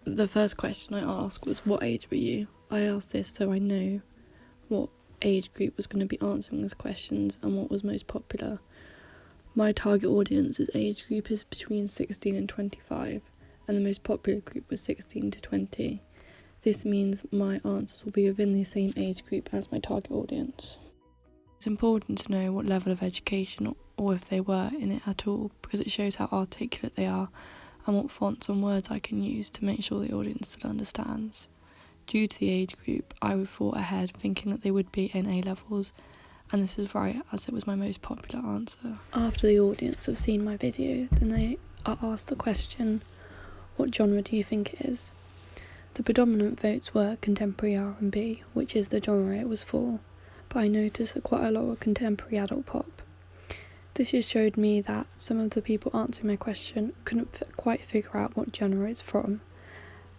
The first question I asked was, what age were you? I asked this so I know what age group was going to be answering these questions and what was most popular. My target audience's age group is between 16 and 25, and the most popular group was 16 to 20. This means my answers will be within the same age group as my target audience. It's important to know what level of education, or if they were in it at all, because it shows how articulate they are and what fonts and words I can use to make sure the audience still understands. Due to the age group, I thought ahead thinking that they would be in A-levels, and this is right as it was my most popular answer. After the audience have seen my video, then they are asked the question, what genre do you think it is? The predominant votes were contemporary R&B, which is the genre it was for, but I noticed that quite a lot were contemporary adult pop. This just showed me that some of the people answering my question couldn't quite figure out what genre it's from,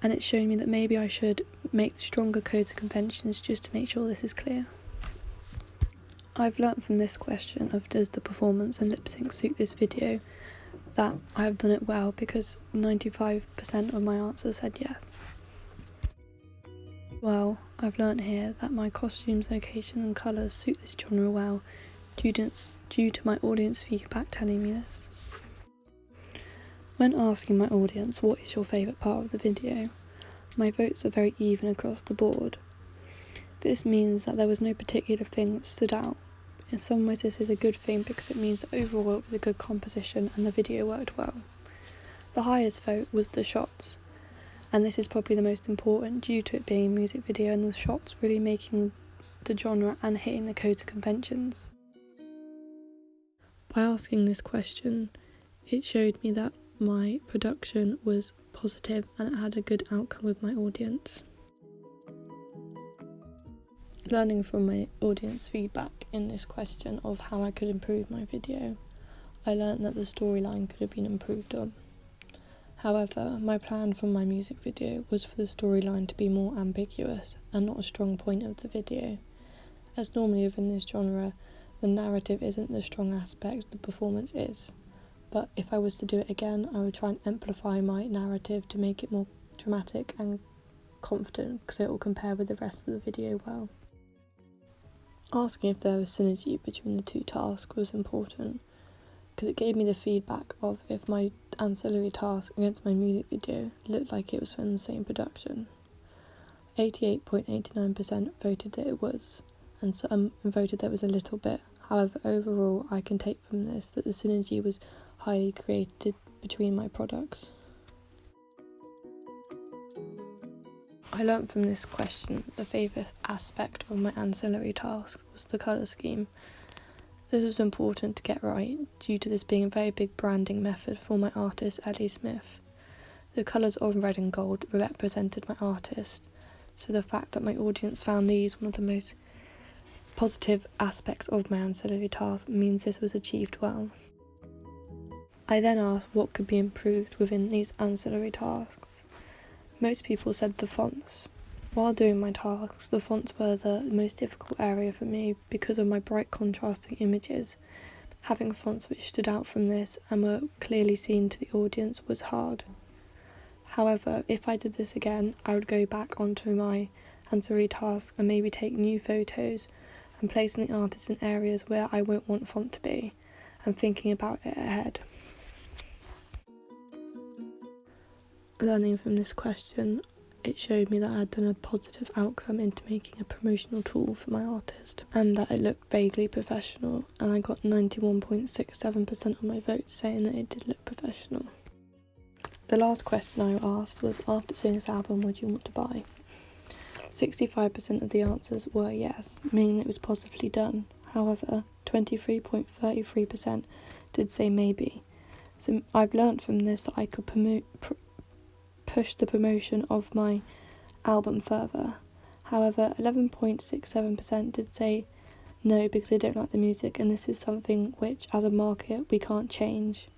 and it showed me that maybe I should make stronger codes and conventions just to make sure this is clear. I've learnt from this question of does the performance and lip sync suit this video that I have done it well, because 95% of my answers said yes. Well, I've learnt here that my costumes, location and colours suit this genre well, due to my audience feedback telling me this. When asking my audience what is your favourite part of the video, my votes are very even across the board. This means that there was no particular thing that stood out. In some ways this is a good thing because it means that overall it was a good composition and the video worked well. The highest vote was the shots, and this is probably the most important due to it being a music video and the shots really making the genre and hitting the codes and conventions. By asking this question, it showed me that my production was positive and it had a good outcome with my audience. Learning from my audience feedback in this question of how I could improve my video, I learned that the storyline could have been improved on. However, my plan from my music video was for the storyline to be more ambiguous and not a strong point of the video, as normally within this genre, the narrative isn't the strong aspect, the performance is. But if I was to do it again, I would try and amplify my narrative to make it more dramatic and confident, because it will compare with the rest of the video well. Asking if there was synergy between the two tasks was important, because it gave me the feedback of if my ancillary task against my music video looked like it was from the same production. 88.89% voted that it was, and some voted that it was a little bit. However, overall I can take from this that the synergy was highly created between my products. I learnt from this question the favourite aspect of my ancillary task was the colour scheme. This was important to get right due to this being a very big branding method for my artist Ellie Smith. The colours of red and gold represented my artist, so the fact that my audience found these one of the most positive aspects of my ancillary task means this was achieved well. I then asked what could be improved within these ancillary tasks. Most people said the fonts. While doing my tasks, the fonts were the most difficult area for me because of my bright contrasting images. Having fonts which stood out from this and were clearly seen to the audience was hard. However, if I did this again, I would go back onto my ancillary task and maybe take new photos and placing the artist in areas where I won't want font to be, and thinking about it ahead. Learning from this question, it showed me that I had done a positive outcome into making a promotional tool for my artist, and that it looked vaguely professional, and I got 91.67% of my votes saying that it did look professional. The last question I asked was, after seeing this album, would you want to buy? 65% of the answers were yes, meaning it was positively done. However, 23.33% did say maybe. So I've learnt from this that I could push the promotion of my album further. However, 11.67% did say no because they don't like the music, and this is something which, as a market, we can't change.